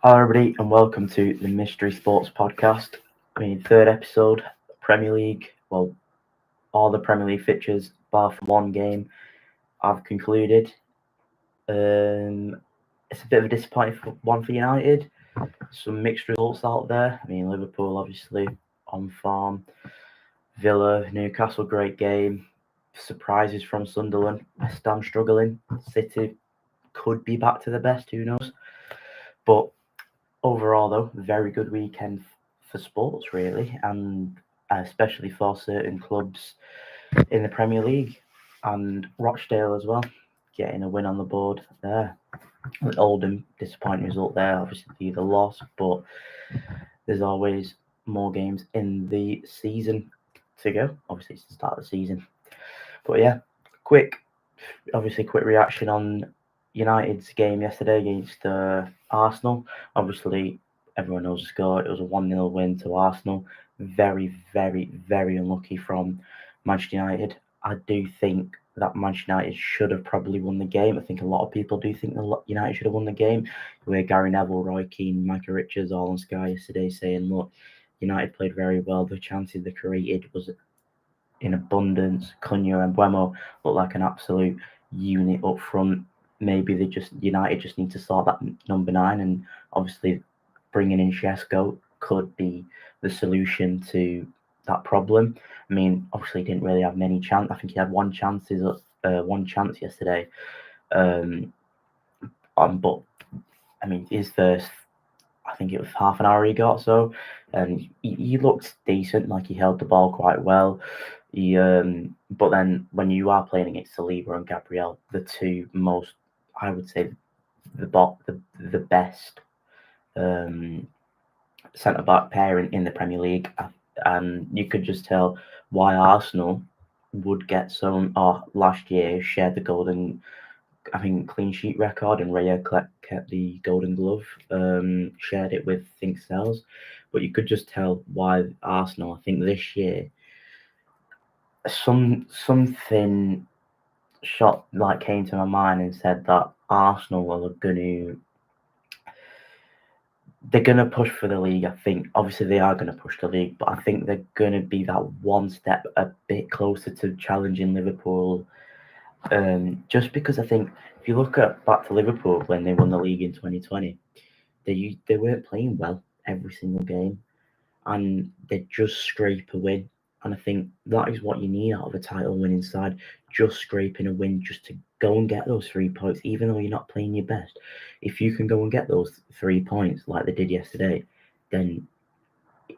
Hi, everybody, and welcome to the Mystery Sports Podcast. Third episode, Premier League. Well, all the Premier League fixtures, bar for one game, I've concluded. It's a bit of a disappointing one for United. Some mixed results out there. Liverpool obviously on form. Villa, Newcastle, great game. Surprises from Sunderland. West Ham struggling. City could be back to the best. Who knows? But overall, though, very good weekend for sports, really, and especially for certain clubs in the Premier League and Rochdale as well, getting a win on the board there. Oldham, disappointing result there, obviously the loss, but there's always more games in the season to go. Obviously, it's the start of the season. But yeah, quick reaction on United's game yesterday against Arsenal. Obviously, everyone knows the score. It was a 1-0 win to Arsenal. Very, very, very unlucky from Manchester United. I do think that Manchester United should have probably won the game. I think a lot of people do think that United should have won the game. Where Gary Neville, Roy Keane, Micah Richards all on Sky yesterday saying, look, United played very well. The chances they created was in abundance. Cunha and Buemo look like an absolute unit up front. Maybe United just need to sort that number 9, and obviously bringing in Shesko could be the solution to that problem. Obviously he didn't really have many chance. I think he had one chance yesterday. But his first, I think it was half an hour he got so, and he looked decent. Like he held the ball quite well. But then when you are playing against Saliba and Gabriel, the two most, I would say, the best centre back pairing in the Premier League, and you could just tell why Arsenal would get some. Last year shared the golden, clean sheet record, and Raya kept the Golden Glove. Shared it with Sells, but you could just tell why Arsenal. I think this year something shot came to my mind and said that Arsenal they're gonna push for the league. I think obviously they are gonna push the league, but I think they're gonna be that one step a bit closer to challenging Liverpool. Just because I think if you look back to Liverpool when they won the league in 2020, they weren't playing well every single game, and they just scrape a win. And I think that is what you need out of a title winning side, just scraping a win, just to go and get those 3 points, even though you're not playing your best. If you can go and get those 3 points like they did yesterday, then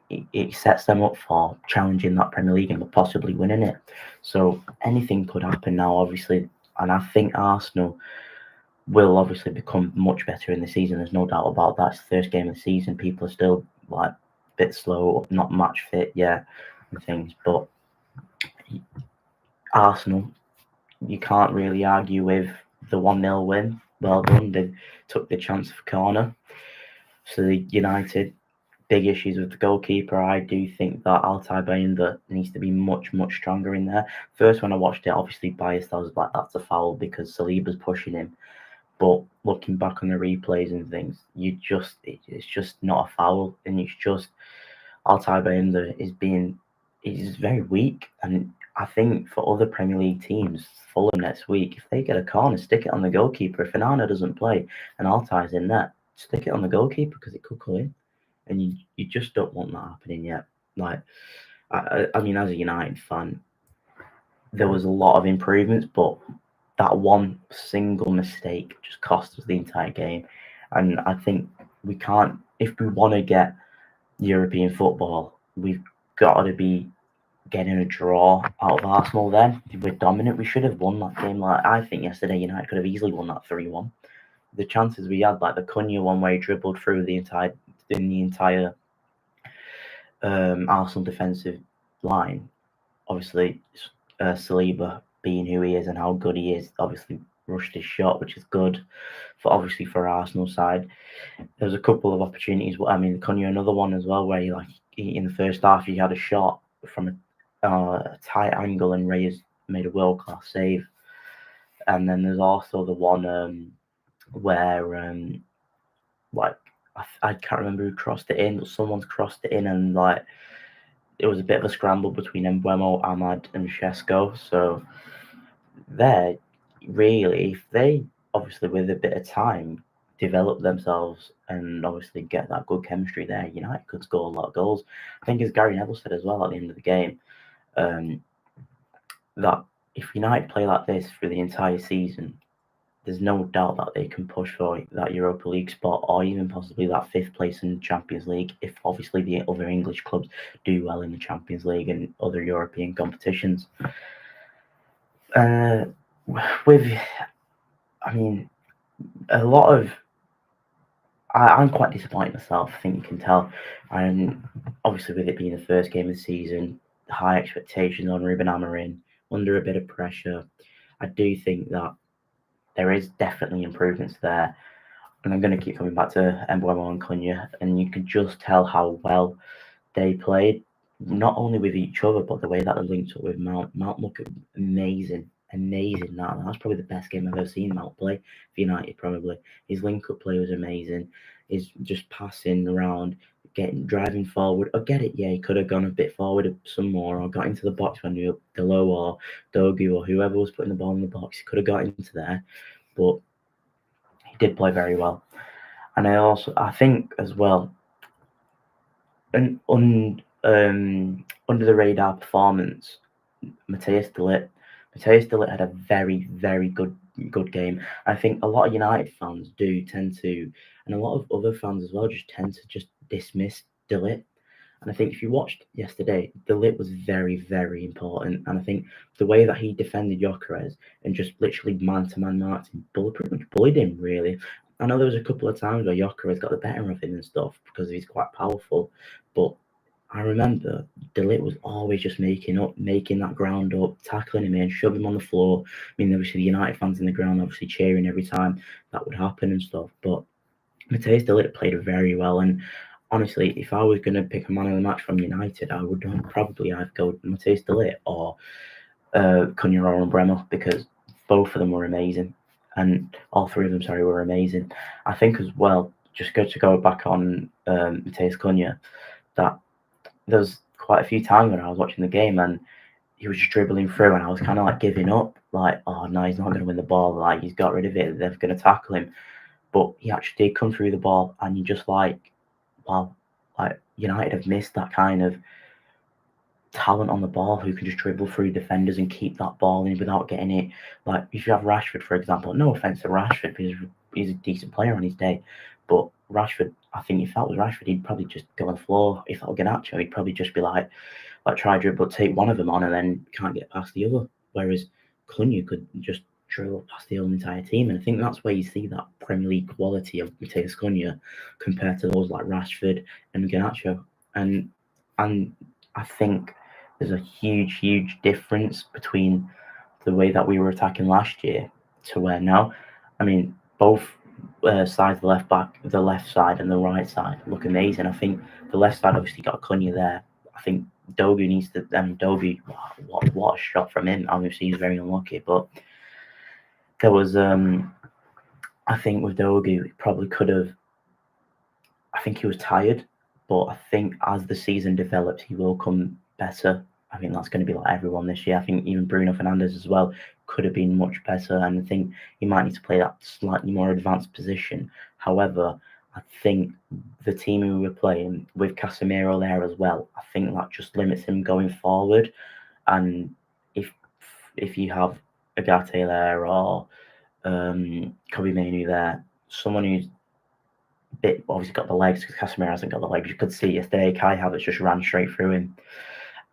it sets them up for challenging that Premier League and possibly winning it. So anything could happen now, obviously. And I think Arsenal will obviously become much better in the season. There's no doubt about that. It's the first game of the season. People are still a bit slow, not match fit yet, and things. But Arsenal, you can't really argue with the 1-0 win. Well done. They took the chance of corner. So the United, big issues with the goalkeeper. I do think that Altay Bayindir needs to be much, much stronger in there. First, when I watched it, obviously biased, I was like, that's a foul because Saliba's pushing him. But looking back on the replays and things, it's just not a foul, and it's just Altay Bayindir is very weak. And I think for other Premier League teams, Fulham next week, if they get a corner, stick it on the goalkeeper. If Onana doesn't play and Altay's in there, stick it on the goalkeeper because it could go in. And you just don't want that happening yet. As a United fan, there was a lot of improvements, but that one single mistake just cost us the entire game. And I think we can't, if we want to get European football, we've got to be getting a draw out of Arsenal then. We're dominant. We should have won that game. I think yesterday United could have easily won that 3-1. The chances we had, the Cunha one where he dribbled through the entire Arsenal defensive line. Obviously, Saliba being who he is and how good he is, obviously rushed his shot, which is good for Arsenal side. There was a couple of opportunities. Cunha another one as well where he in the first half he had a shot from a tight angle and Reyes made a world class save. And then there's also the one where I can't remember who crossed it in, but someone's crossed it in, and like it was a bit of a scramble between Embuemo, Ahmad, and Shesko. So there, really, if they obviously with a bit of time develop themselves and obviously get that good chemistry there, United could score a lot of goals. I think as Gary Neville said as well at the end of the game, um, that if United play like this for the entire season, there's no doubt that they can push for that Europa League spot or even possibly that fifth place in the Champions League if obviously the other English clubs do well in the Champions League and other European competitions. Uh, with, I mean, a lot of. I'm quite disappointed myself. I think you can tell. And obviously, with it being the first game of the season, high expectations on Ruben Amorim, under a bit of pressure, I do think that there is definitely improvements there. And I'm going to keep coming back to Embuemo and Cunha, and you could just tell how well they played, not only with each other, but the way that they linked up with Mount. Mount looked amazing, amazing. That's probably the best game I've ever seen Mount play for United. Probably his link-up play was amazing. His just passing around, driving forward. I get it, yeah, he could have gone a bit forward some more, or got into the box when you Delo or Dogu or whoever was putting the ball in the box. He could have got into there, but he did play very well. And I think as well, an under the radar performance, Matthias de Ligt. Matthias de Ligt had a very, very good game. I think a lot of United fans do tend to, and a lot of other fans as well, just tend to just dismiss de Ligt. And I think if you watched yesterday, de Ligt was very, very important. And I think the way that he defended Gyökeres and just literally man-to-man marked him, pretty much bullied him, really. I know there was a couple of times where Gyökeres got the better of him and stuff because he's quite powerful. But I remember de Ligt was always just making that ground up, tackling him in, shoving him on the floor. I mean, obviously the United fans in the ground obviously cheering every time that would happen and stuff. But Matthias de Ligt played very well, and honestly, if I was going to pick a man of the match from United, I would probably either go Matthias de Ligt or Cunha or Embuemo because both of them were amazing, and all three of them, sorry, were amazing. I think as well, just to go back on Matthias Cunha, that there's quite a few times when I was watching the game and he was just dribbling through, and I was kind of like giving up, like, oh no, he's not going to win the ball, like he's got rid of it, they're going to tackle him. But he actually did come through the ball, and you just like, wow, like United have missed that kind of talent on the ball who can just dribble through defenders and keep that ball in without getting it. Like if you have Rashford, for example, no offense to Rashford because he's a decent player on his day, but Rashford, I think if that was Rashford, he'd probably just go on the floor. If that was Garnacho, he'd probably just be like try dribble, take one of them on, and then can't get past the other. Whereas Cunha could just dribble past the whole entire team, and I think that's where you see that Premier League quality of Matthias Cunha compared to those like Rashford and Garnacho, and I think there's a huge difference between the way that we were attacking last year to where now. I mean, both sides, the left side and the right side, look amazing. I think the left side obviously got Cunha there. I think Dogu needs to. Dogu, what a shot from him. Obviously, he's very unlucky, but there was. I think with Dogu, he probably could have. I think he was tired, but I think as the season develops, he will come better. I think that's going to be like everyone this year. I think even Bruno Fernandes as well could have been much better, and I think he might need to play that slightly more advanced position. However, I think the team who we're playing with Casemiro there as well, I think that just limits him going forward. And if you have Agate there or Kobe Mainu there, someone who's bit obviously got the legs because Casemiro hasn't got the legs. You could see yesterday Kai Havertz just ran straight through him.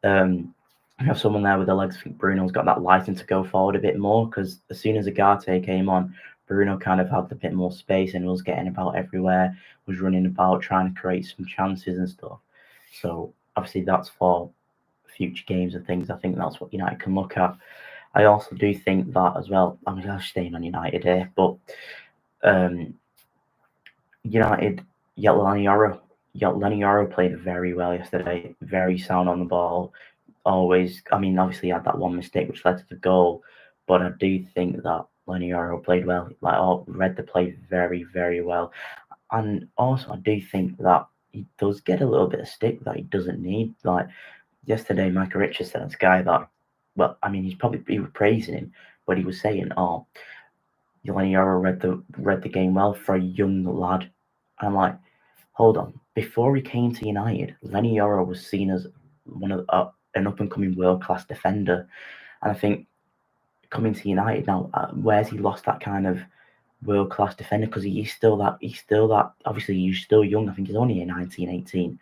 You have someone there with the legs. I think Bruno's got that license to go forward a bit more because as soon as Agate came on, Bruno kind of had a bit more space and was getting about everywhere, was running about trying to create some chances and stuff. So obviously that's for future games and things. I think that's what United can look at. I also do think that as well. I'm just staying on United here, but United, Lenny Yoro played very well yesterday. Very sound on the ball. Always, I mean, obviously he had that one mistake which led to the goal, but I do think that Lenny Yoro played well. Read the play very, very well. And also, I do think that he does get a little bit of stick that he doesn't need. Like yesterday, Michael Richards said, this guy that, well, I mean, he was praising him, but he was saying, "Oh, Lenny Yoro read the game well for a young lad." I'm like, hold on. Before he came to United, Lenny Yoro was seen as one of an up and coming world class defender, and I think coming to United now, where's he lost that kind of world class defender? Because he's still that. He's still that. Obviously, he's still young. I think he's only 19, 18,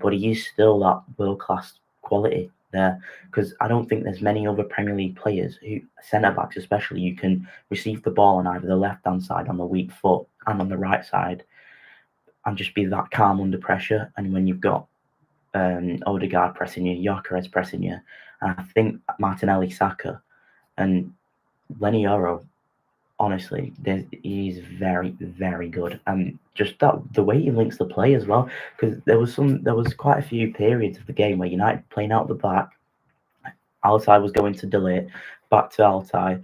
but he is still that world class quality there. Because I don't think there's many other Premier League players who centre backs, especially, you can receive the ball on either the left hand side on the weak foot and on the right side, and just be that calm under pressure. And when you've got Odegaard pressing you, Gyökeres pressing you, and I think Martinelli, Saka, and Lenny Yoro, honestly, he's very, very good, and just that the way he links the play as well. Because there was quite a few periods of the game where United playing out the back, Altai was going to delay, back to Altai,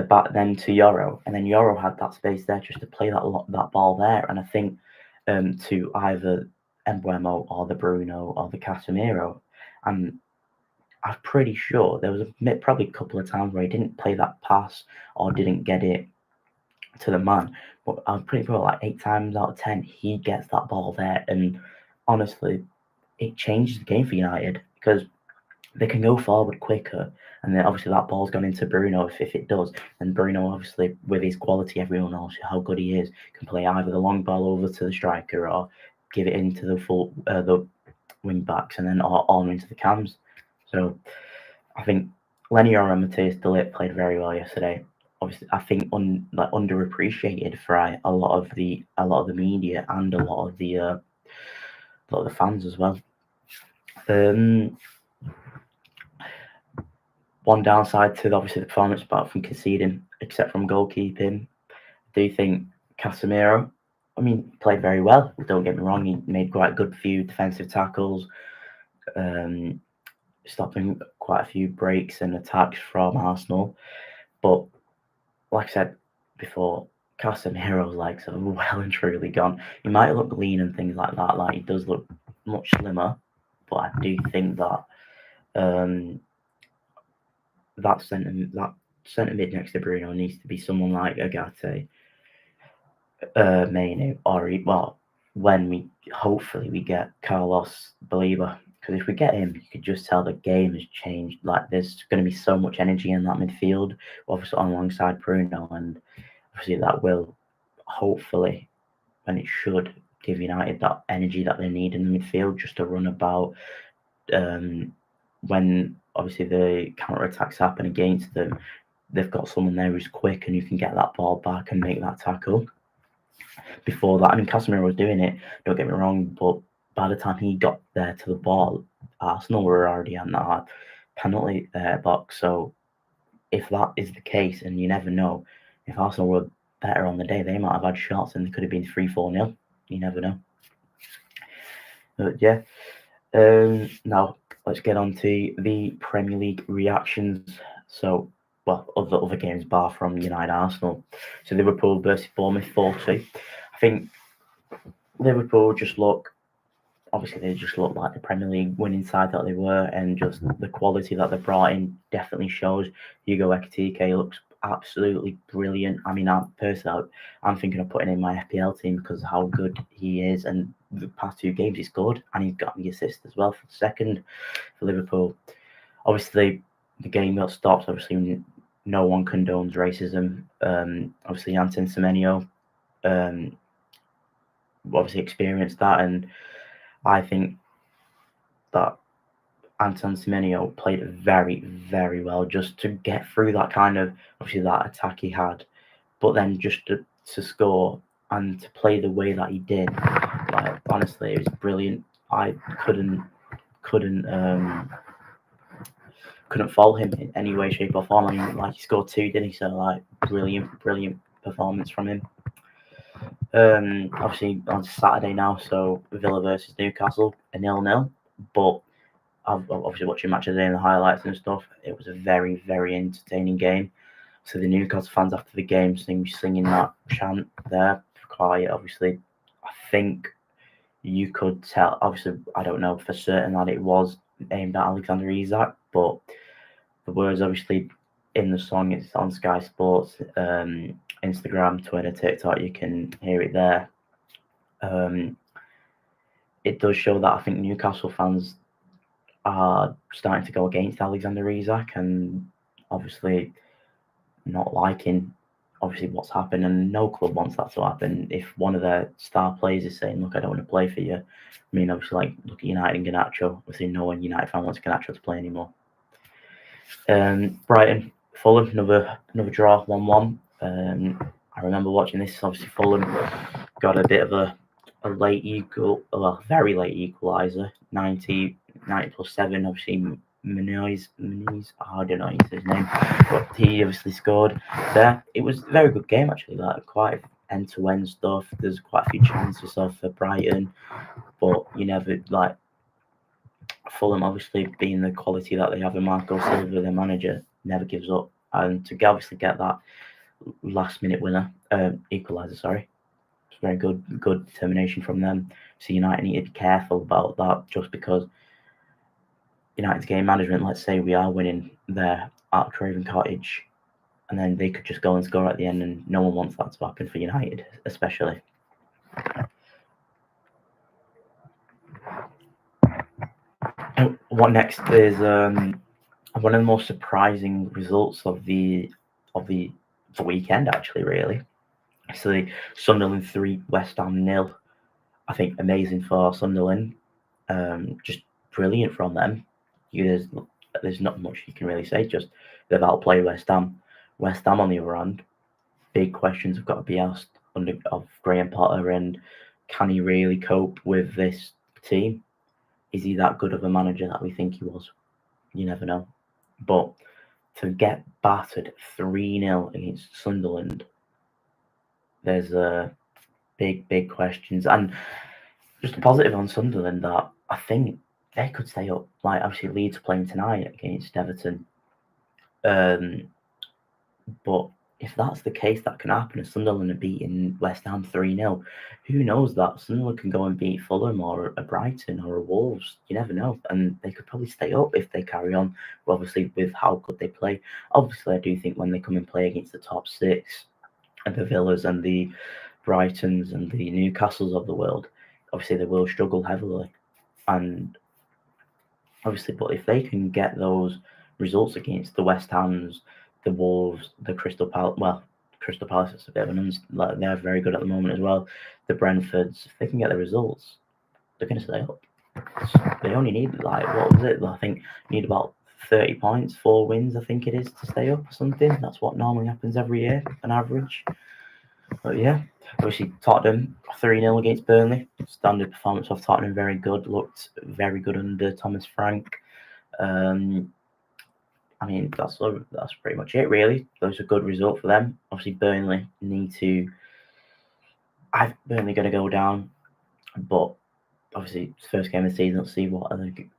back then to Yoro, and then Yoro had that space there just to play that ball there. And I think to either Embuemo or the Bruno or the Casemiro, and I'm pretty sure there was probably a couple of times where he didn't play that pass or didn't get it to the man. But I'm pretty sure like 8 times out of 10 he gets that ball there, and honestly, it changes the game for United because they can go forward quicker, and then obviously that ball's gone into Bruno if it does. And Bruno, obviously, with his quality, everyone knows how good he is, can play either the long ball over to the striker or give it into the wing backs and then on into the cams. So I think Lenny and Matthias De Ligt played very well yesterday. Obviously, I think underappreciated for a lot of the media and a lot of the fans as well. One downside to obviously the performance, apart from conceding, except from goalkeeping, I do think Casemiro, I mean, played very well. Don't get me wrong, he made quite a good few defensive tackles, stopping quite a few breaks and attacks from Arsenal. But like I said before, Casemiro's legs are well and truly gone. He might look lean and things like that, like he does look much slimmer, but I do think that that centre mid next to Bruno needs to be someone like Agate, Mainu, or when we hopefully we get Carlos Baliba, because if we get him, you could just tell the game has changed. Like there's going to be so much energy in that midfield, obviously alongside Bruno, and obviously that will hopefully, when it should, give United that energy that they need in the midfield just to run about. When obviously the counter attacks happen against them, they've got someone there who's quick and who can get that ball back and make that tackle. Before that, I mean, Casemiro was doing it, don't get me wrong, but by the time he got there to the ball, Arsenal were already on that penalty box. So if that is the case, and you never know, if Arsenal were better on the day, they might have had shots and they could have been 3-4-0. You never know. But yeah, now let's get on to the Premier League reactions. So, well, other games bar from United Arsenal. So Liverpool versus Bournemouth 4-2. I think Liverpool just look like the Premier League winning side that they were, and just the quality that they brought in definitely shows. Hugo Ekitike looks absolutely brilliant. I mean, I'm thinking of putting in my FPL team because of how good he is, and the past 2 games he's good, and he's got the assist as well for the second for Liverpool. Obviously, the game got stopped. Obviously, no one condones racism. Obviously, Anton Semenyo obviously experienced that, and I think that Anton Semenyo played very, very well just to get through that kind of, obviously, that attack he had, but then just to score and to play the way that he did, like, honestly, it was brilliant. I couldn't fault him in any way, shape, or form. I mean, like, he scored 2, didn't he? So, like, brilliant performance from him. Obviously on Saturday now, so Villa versus Newcastle, a 0-0. But I've obviously watching match of the day and the highlights and stuff. It was a very, very entertaining game. So the Newcastle fans after the game singing that chant there, quiet. Obviously, I think you could tell. Obviously, I don't know for certain that it was aimed at Alexander Isak, but the words obviously in the song. It's on Sky Sports, Instagram, Twitter, TikTok. You can hear it there. It does show that I think Newcastle fans are starting to go against Alexander Isak, and obviously not liking obviously what's happened, and no club wants that to happen. If one of their star players is saying, "Look, I don't want to play for you," I mean, obviously, like look at United and Garnacho. Obviously, no one United fan wants Garnacho to play anymore. Brighton, Fulham, another draw, 1-1. I remember watching this. Obviously, Fulham got a bit of a late very late equaliser, 90 +7. Obviously, Muniz, I don't know his name, but he obviously scored there. It was a very good game actually. Like quite end-to-end stuff. There's quite a few chances off for Brighton, but you never like Fulham. Obviously, being the quality that they have in Marco Silva, their manager, never gives up, and to obviously get that last-minute winner, equaliser. Sorry. Very good determination from them. So United need to be careful about that, just because United's game management. Let's say we are winning there at Craven Cottage, and then they could just go and score at the end, and no one wants that to happen for United, especially. What next is one of the most surprising results of the weekend, actually, really. So Sunderland 3, West Ham 0. I think amazing for Sunderland. Just brilliant from them. There's not much you can really say. Just they've outplayed West Ham. West Ham, on the other hand, big questions have got to be asked of Graham Potter, and can he really cope with this team? Is he that good of a manager that we think he was? You never know. But to get battered 3-0 against Sunderland, there's big questions. And just a positive on Sunderland, that I think they could stay up. Like obviously Leeds are playing tonight against Everton. But if that's the case, that can happen. If Sunderland are beating West Ham 3-0, who knows that Sunderland can go and beat Fulham or a Brighton or a Wolves. You never know. And they could probably stay up if they carry on, obviously, with how good they play. Obviously, I do think when they come and play against the top six, and the Villas and the Brightons and the Newcastles of the world, obviously they will struggle heavily. And obviously, but if they can get those results against the West Hams, the Wolves, the Crystal Palace is a bit of an like they're very good at the moment as well. The Brentfords, if they can get the results, they're going to stay up. They only need like what was it? I think need about 30 points, 4 wins. I think it is to stay up or something. That's what normally happens every year, an average. But yeah, obviously Tottenham 3-0 against Burnley. Standard performance of Tottenham, very good. Looked very good under Thomas Frank. I mean, that's pretty much it, really. Those are good result for them. Obviously, Burnley need to. Burnley going to go down, but obviously, it's first game of the season. Let's see what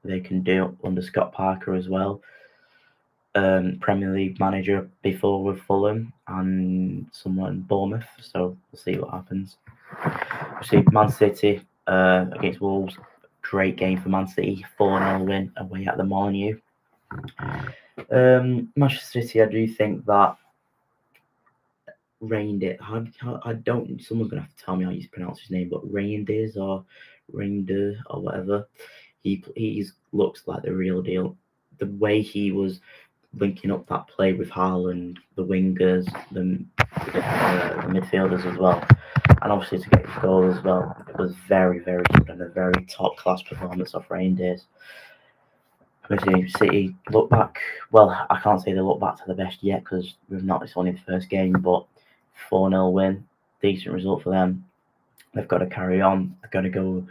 they can do under Scott Parker as well. Premier League manager before with Fulham and someone in Bournemouth. So we'll see what happens. Obviously, Man City against Wolves. Great game for Man City. 4-0 win away at the Molineux. Manchester City, I do think that I don't. Someone's gonna have to tell me how you pronounce his name, but Reinders or whatever. He looks like the real deal. The way he was linking up that play with Haaland, the wingers, the midfielders as well, and obviously to get his goal as well, it was very good and a very top class performance of Reinders. Obviously, City look back. Well, I can't say they look back to the best yet because it's only the first game, but 4-0 win, decent result for them. They've got to carry on. They've got to go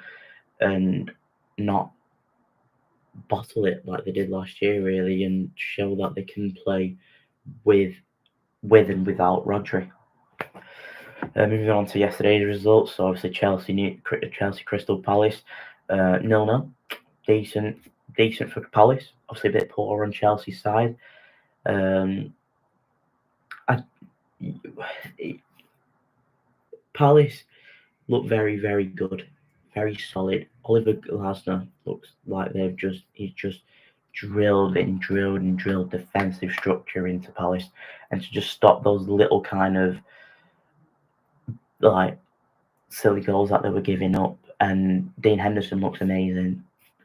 and not bottle it like they did last year, really, and show that they can play with and without Rodri. Moving on to yesterday's results, so obviously Chelsea Crystal Palace 0-0. Decent for Palace. Obviously a bit poor on Chelsea's side. Palace look very, very good, very solid. Oliver Glasner looks like he's just drilled defensive structure into Palace, and to just stop those little kind of like silly goals that they were giving up. And Dean Henderson looks amazing.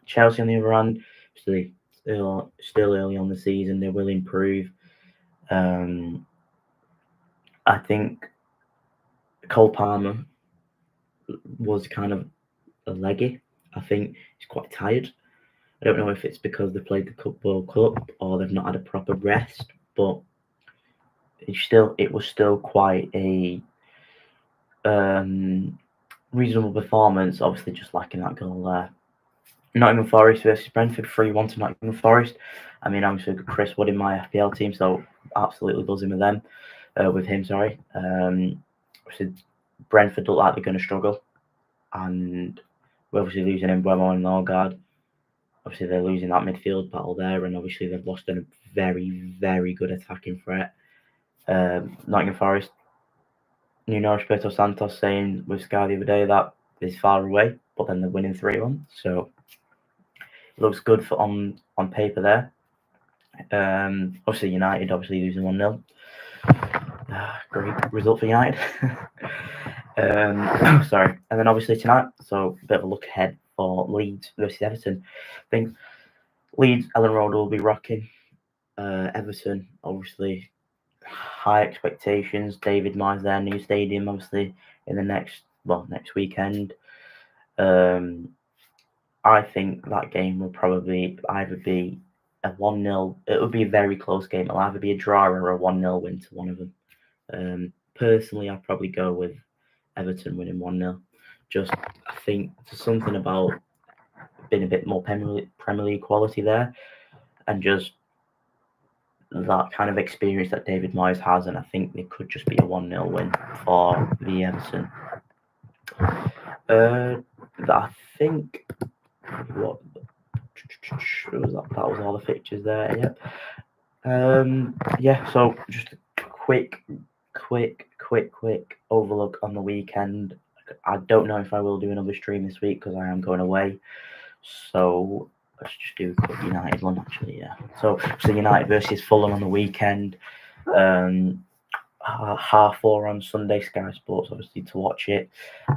Chelsea on the other hand, still early on the season, they will improve. I think Cole Palmer was kind of a leggy. I think he's quite tired. I don't know if it's because they played the World Cup or they've not had a proper rest, but it was still quite a reasonable performance. Obviously, just lacking that goal there. Nottingham Forest versus Brentford, 3-1 to Nottingham Forest. I mean, obviously Chris Wood in my FPL team, so absolutely buzzing with them. With him, sorry. Obviously Brentford look like they're going to struggle, and we're obviously losing Mbeumo and Norgard. Obviously, they're losing that midfield battle there, and obviously they've lost a very, very good attacking threat. Nottingham Forest, Nuno Espirito Santos saying with Sky the other day that it's far away, but then they're winning 3-1. So it looks good on paper there. Obviously, United losing 1-0. Great result for United. Sorry. And then obviously tonight, so a bit of a look ahead for Leeds versus Everton. I think Leeds, Ellen Road will be rocking. Everton, obviously, high expectations. David Moyes, their new stadium, obviously, in the next weekend. I think that game will probably either be a 1-0. It would be a very close game. It'll either be a draw or a 1-0 win to one of them. Personally, I'd probably go with Everton winning 1-0. Just, I think there's something about being a bit more Premier League quality there, and just that kind of experience that David Moyes has, and I think it could just be a 1-0 win for the Everton. I think what that was all the fixtures there. Yeah. So just a quick overlook on the weekend. I don't know if I will do another stream this week because I am going away. So let's just do a quick United one actually. Yeah. So United versus Fulham on the weekend. 4:30 on Sunday, Sky Sports obviously to watch it.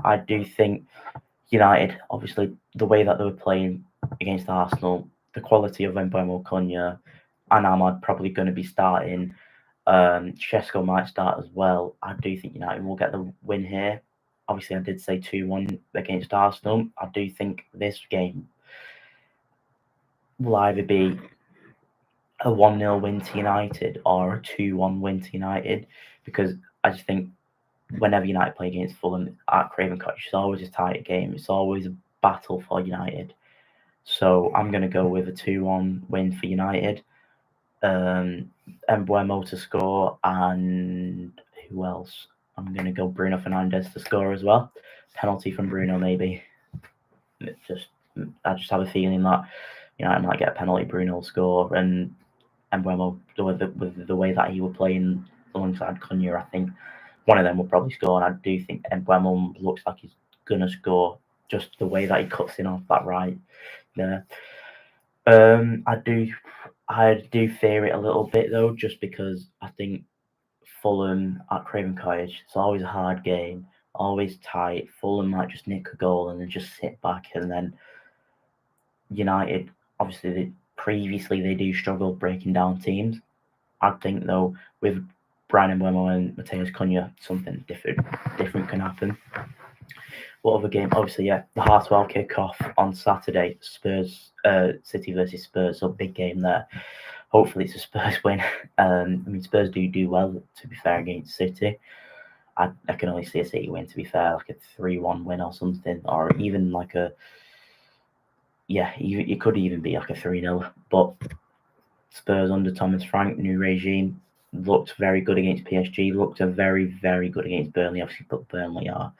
I do think United, obviously the way that they were playing against Arsenal, the quality of Mbeumo, Cunha, and Ahmad probably going to be starting. Shesko might start as well. I do think United will get the win here. Obviously, I did say 2-1 against Arsenal. I do think this game will either be a 1-0 win to United or a 2-1 win to United, because I just think whenever United play against Fulham at Craven Cottage, it's always a tight game. It's always a battle for United. So I'm going to go with a 2-1 win for United. Mbeumo to score, and who else? I'm going to go Bruno Fernandes to score as well. Penalty from Bruno, maybe. I just have a feeling that I might get a penalty, Bruno will score, and Mbeumo, with the way that he was playing alongside Cunha, I think one of them will probably score, and I do think Mbeumo looks like he's going to score, just the way that he cuts in off that right there. I do fear it a little bit though, just because I think Fulham at Craven Cottage, it's always a hard game, always tight. Fulham might just nick a goal and then just sit back, and then United, obviously, previously they do struggle breaking down teams. I think though, with Brian Mbeumo and Mateus Cunha, something different can happen. What other game? Obviously, yeah, the Hartwell kick-off on Saturday, Spurs, City versus Spurs, so big game there. Hopefully it's a Spurs win. I mean, Spurs do well, to be fair, against City. I can only see a City win, to be fair, like a 3-1 win or something, or even like it could even be like a 3-0. But Spurs under Thomas Frank, new regime, looked very good against PSG, looked very, very good against Burnley, obviously, but Burnley are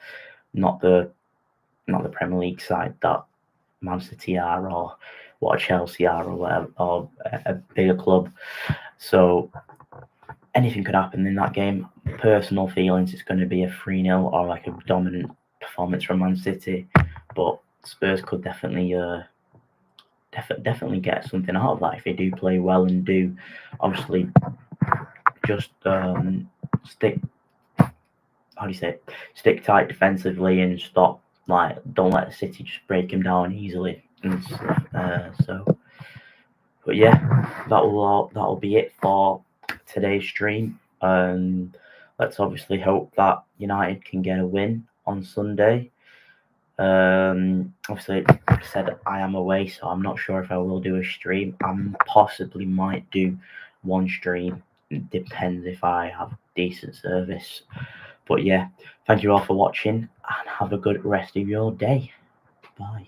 not the Premier League side that Man City are, or what Chelsea are, or whatever, or a bigger club. So anything could happen in that game. Personal feelings, it's going to be a 3-0 or like a dominant performance from Man City, but Spurs could definitely definitely get something out of that if they do play well and do obviously just stick. How do you say it? Stick tight defensively and stop, like, don't let City just break him down easily and stuff. But yeah, that'll be it for today's stream. Let's obviously hope that United can get a win on Sunday. Obviously, like I said, I am away, so I'm not sure if I will do a stream. I possibly might do one stream. It depends if I have decent service. But yeah, thank you all for watching and have a good rest of your day. Bye.